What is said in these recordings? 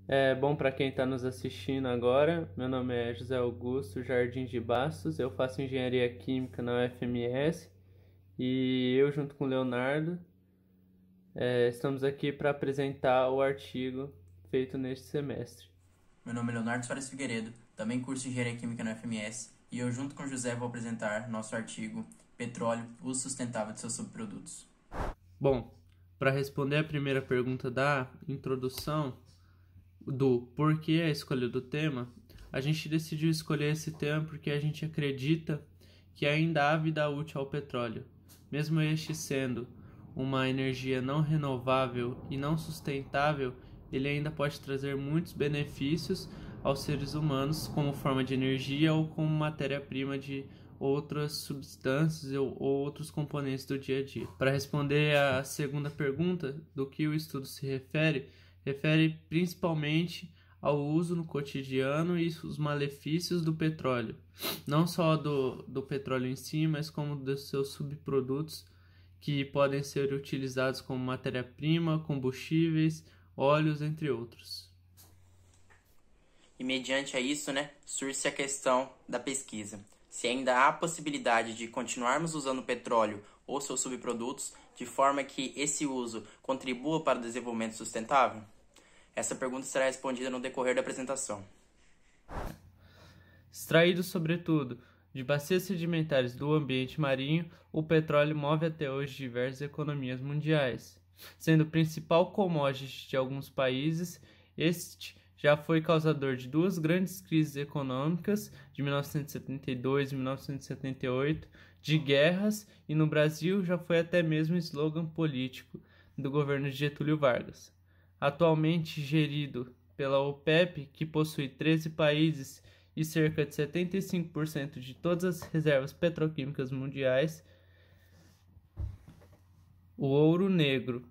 É bom para quem está nos assistindo agora. Meu nome é José Augusto Jardim de Bastos. Eu faço engenharia química na UFMS e eu, junto com o Leonardo, estamos aqui para apresentar o artigo feito neste semestre. Meu nome é Leonardo Soares Figueiredo, também curso Engenharia Química na UFMS, e eu, junto com o José, vou apresentar nosso artigo Petróleo, uso sustentável de seus subprodutos. Bom, para responder a primeira pergunta da introdução, do porquê a escolha do tema, a gente decidiu escolher esse tema porque a gente acredita que ainda há vida útil ao petróleo, mesmo este sendo uma energia não renovável e não sustentável. Ele ainda pode trazer muitos benefícios aos seres humanos como forma de energia ou como matéria-prima de outras substâncias ou outros componentes do dia a dia. Para responder à segunda pergunta, do que o estudo se refere principalmente ao uso no cotidiano e os malefícios do petróleo, não só do petróleo em si, mas como dos seus subprodutos que podem ser utilizados como matéria-prima, combustíveis, óleos, entre outros. E mediante a isso, surge a questão da pesquisa. Se ainda há possibilidade de continuarmos usando petróleo ou seus subprodutos de forma que esse uso contribua para o desenvolvimento sustentável? Essa pergunta será respondida no decorrer da apresentação. Extraído, sobretudo, de bacias sedimentares do ambiente marinho, o petróleo move até hoje diversas economias mundiais. Sendo o principal commodity de alguns países, este já foi causador de duas grandes crises econômicas, de 1972 e 1978, de guerras, e no Brasil já foi até mesmo slogan político do governo de Getúlio Vargas. Atualmente gerido pela OPEP, que possui 13 países e cerca de 75% de todas as reservas petroquímicas mundiais, o ouro negro,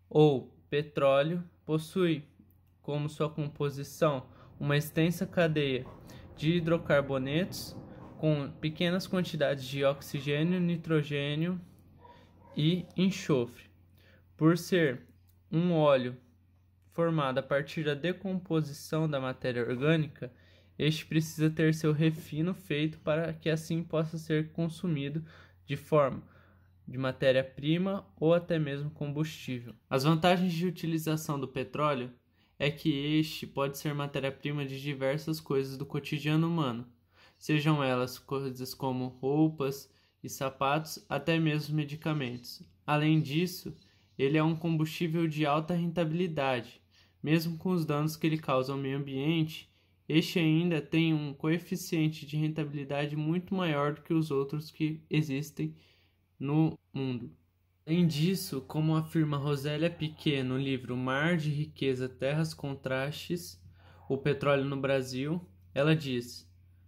ou petróleo, possui como sua composição uma extensa cadeia de hidrocarbonetos com pequenas quantidades de oxigênio, nitrogênio e enxofre. Por ser um óleo formado a partir da decomposição da matéria orgânica, este precisa ter seu refino feito para que assim possa ser consumido de forma de matéria-prima ou até mesmo combustível. As vantagens de utilização do petróleo é que este pode ser matéria-prima de diversas coisas do cotidiano humano, sejam elas coisas como roupas e sapatos, até mesmo medicamentos. Além disso, ele é um combustível de alta rentabilidade. Mesmo com os danos que ele causa ao meio ambiente, este ainda tem um coeficiente de rentabilidade muito maior do que os outros que existem no mundo. Além disso, como afirma Rosélia Piquet no livro Mar de Riqueza, Terras Contrastes, o petróleo no Brasil, ela diz: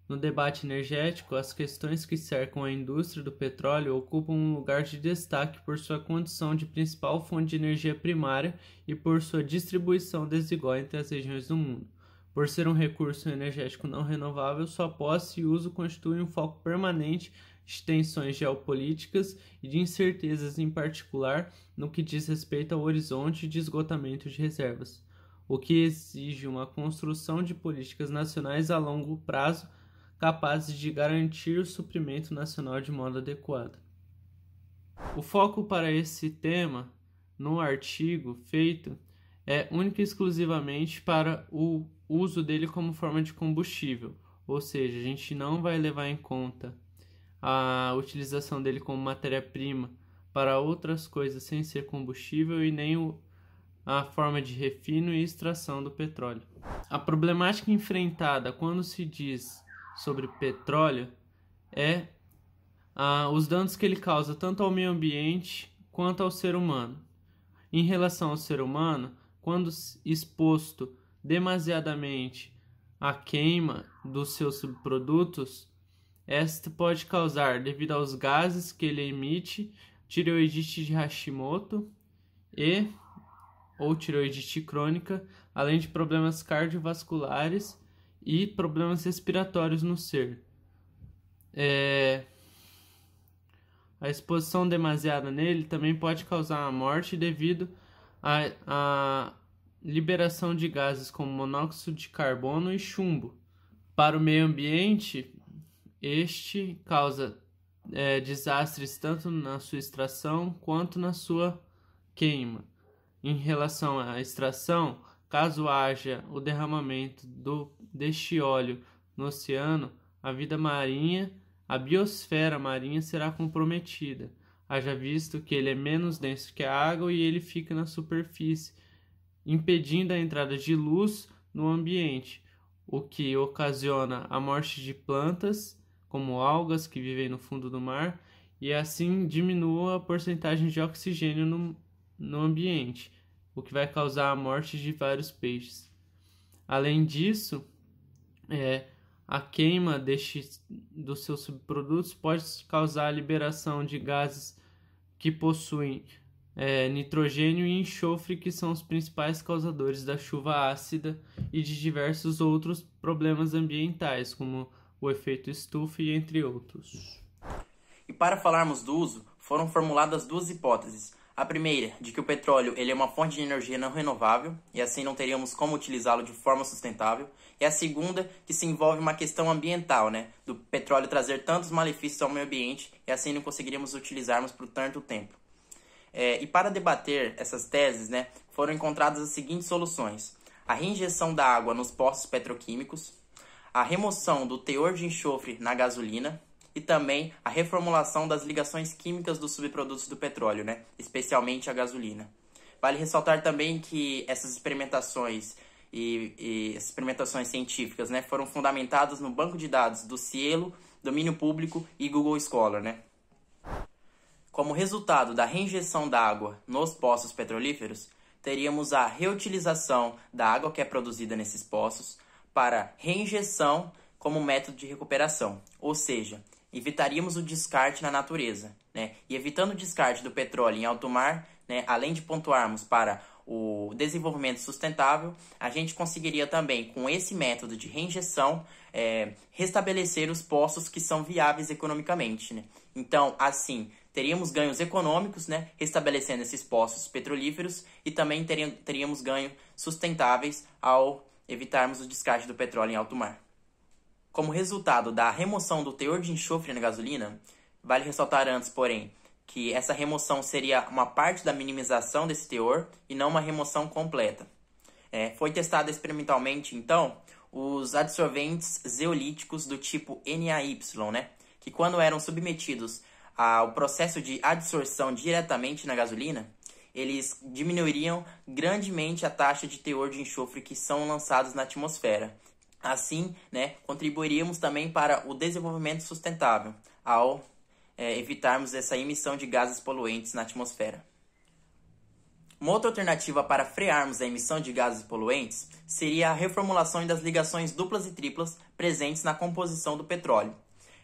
no debate energético, as questões que cercam a indústria do petróleo ocupam um lugar de destaque por sua condição de principal fonte de energia primária e por sua distribuição desigual entre as regiões do mundo. Por ser um recurso energético não renovável, sua posse e uso constituem um foco permanente de tensões geopolíticas e de incertezas, em particular no que diz respeito ao horizonte de esgotamento de reservas, o que exige uma construção de políticas nacionais a longo prazo capazes de garantir o suprimento nacional de modo adequado. O foco para esse tema no artigo feito é única e exclusivamente para o uso dele como forma de combustível, ou seja, a gente não vai levar em conta a utilização dele como matéria-prima para outras coisas sem ser combustível e nem a forma de refino e extração do petróleo. A problemática enfrentada quando se diz sobre petróleo é os danos que ele causa tanto ao meio ambiente quanto ao ser humano. Em relação ao ser humano, quando exposto demasiadamente à queima dos seus subprodutos, esta pode causar, devido aos gases que ele emite, tireoidite de Hashimoto ou tireoidite crônica, além de problemas cardiovasculares e problemas respiratórios no ser. A exposição demasiada nele também pode causar a morte devido a liberação de gases como monóxido de carbono e chumbo. Para o meio ambiente, este causa desastres tanto na sua extração quanto na sua queima. Em relação à extração, caso haja o derramamento deste óleo no oceano, a vida marinha, a biosfera marinha será comprometida, haja visto que ele é menos denso que a água e ele fica na superfície, impedindo a entrada de luz no ambiente, o que ocasiona a morte de plantas, como algas que vivem no fundo do mar, e assim diminua a porcentagem de oxigênio no ambiente, o que vai causar a morte de vários peixes. Além disso, a queima dos seus subprodutos pode causar a liberação de gases que possuem nitrogênio e enxofre, que são os principais causadores da chuva ácida e de diversos outros problemas ambientais, como o efeito estufa e entre outros. E para falarmos do uso, foram formuladas duas hipóteses. A primeira, de que o petróleo ele é uma fonte de energia não renovável e assim não teríamos como utilizá-lo de forma sustentável. E a segunda, que se envolve uma questão ambiental, do petróleo trazer tantos malefícios ao meio ambiente e assim não conseguiríamos utilizarmos por tanto tempo. E para debater essas teses, foram encontradas as seguintes soluções: a reinjeção da água nos poços petroquímicos, a remoção do teor de enxofre na gasolina e também a reformulação das ligações químicas dos subprodutos do petróleo, especialmente a gasolina. Vale ressaltar também que essas experimentações e experimentações científicas foram fundamentadas no banco de dados do Cielo, Domínio Público e Google Scholar. Como resultado da reinjeção da água nos poços petrolíferos, teríamos a reutilização da água que é produzida nesses poços para reinjeção como método de recuperação, ou seja, evitaríamos o descarte na natureza, E evitando o descarte do petróleo em alto mar, além de pontuarmos para o desenvolvimento sustentável, a gente conseguiria também, com esse método de reinjeção, restabelecer os poços que são viáveis economicamente, Então, assim, teríamos ganhos econômicos, restabelecendo esses poços petrolíferos e também teríamos ganhos sustentáveis ao evitarmos o descarte do petróleo em alto mar. Como resultado da remoção do teor de enxofre na gasolina, vale ressaltar antes, porém, que essa remoção seria uma parte da minimização desse teor e não uma remoção completa. Foi testado experimentalmente, então, os adsorventes zeolíticos do tipo NaY, que quando eram submetidos ao processo de adsorção diretamente na gasolina, eles diminuiriam grandemente a taxa de teor de enxofre que são lançados na atmosfera. Assim, contribuiríamos também para o desenvolvimento sustentável, ao evitarmos essa emissão de gases poluentes na atmosfera. Uma outra alternativa para frearmos a emissão de gases poluentes seria a reformulação das ligações duplas e triplas presentes na composição do petróleo.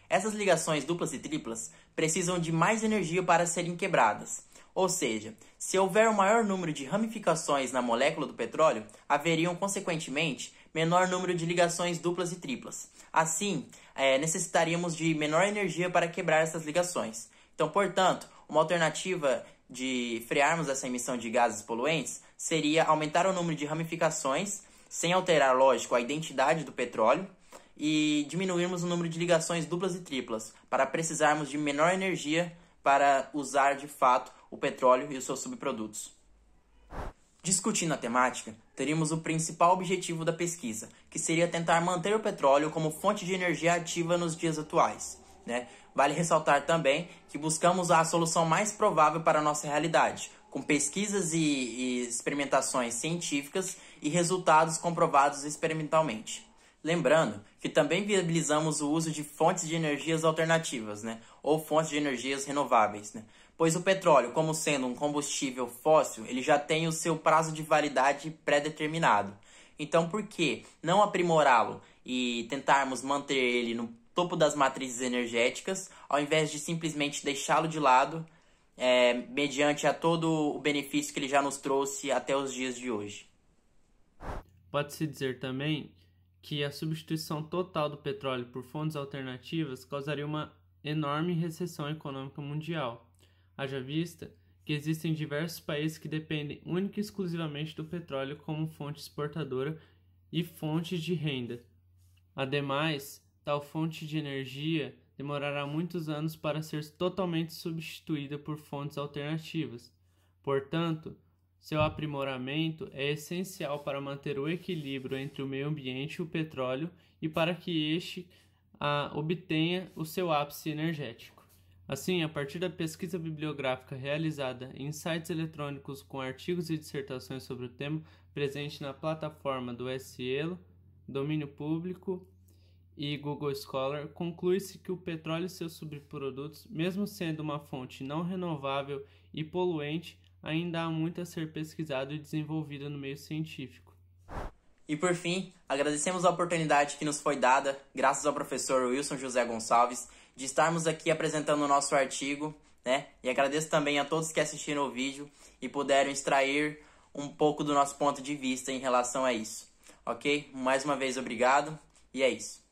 Essas ligações duplas e triplas precisam de mais energia para serem quebradas. Ou seja, se houver um maior número de ramificações na molécula do petróleo, haveriam, consequentemente, menor número de ligações duplas e triplas. Assim, necessitaríamos de menor energia para quebrar essas ligações. Então, portanto, uma alternativa de frearmos essa emissão de gases poluentes seria aumentar o número de ramificações, sem alterar, lógico, a identidade do petróleo, e diminuirmos o número de ligações duplas e triplas, para precisarmos de menor energia para usar, de fato, o petróleo e os seus subprodutos. Discutindo a temática, teríamos o principal objetivo da pesquisa, que seria tentar manter o petróleo como fonte de energia ativa nos dias atuais. Vale ressaltar também que buscamos a solução mais provável para a nossa realidade, com pesquisas e experimentações científicas e resultados comprovados experimentalmente. Lembrando que também viabilizamos o uso de fontes de energias alternativas, ou fontes de energias renováveis, pois o petróleo, como sendo um combustível fóssil, ele já tem o seu prazo de validade pré-determinado. Então, por que não aprimorá-lo e tentarmos manter ele no topo das matrizes energéticas, ao invés de simplesmente deixá-lo de lado, mediante a todo o benefício que ele já nos trouxe até os dias de hoje? Pode-se dizer também que a substituição total do petróleo por fontes alternativas causaria uma enorme recessão econômica mundial. Haja vista que existem diversos países que dependem única e exclusivamente do petróleo como fonte exportadora e fonte de renda. Ademais, tal fonte de energia demorará muitos anos para ser totalmente substituída por fontes alternativas. Portanto, seu aprimoramento é essencial para manter o equilíbrio entre o meio ambiente e o petróleo e para que este obtenha o seu ápice energético. Assim, a partir da pesquisa bibliográfica realizada em sites eletrônicos com artigos e dissertações sobre o tema presente na plataforma do SciElo, Domínio Público e Google Scholar, conclui-se que o petróleo e seus subprodutos, mesmo sendo uma fonte não renovável e poluente, ainda há muito a ser pesquisado e desenvolvido no meio científico. E por fim, agradecemos a oportunidade que nos foi dada, graças ao professor Wilson José Gonçalves, de estarmos aqui apresentando o nosso artigo, né? E agradeço também a todos que assistiram o vídeo e puderam extrair um pouco do nosso ponto de vista em relação a isso. Ok? Mais uma vez, obrigado e é isso.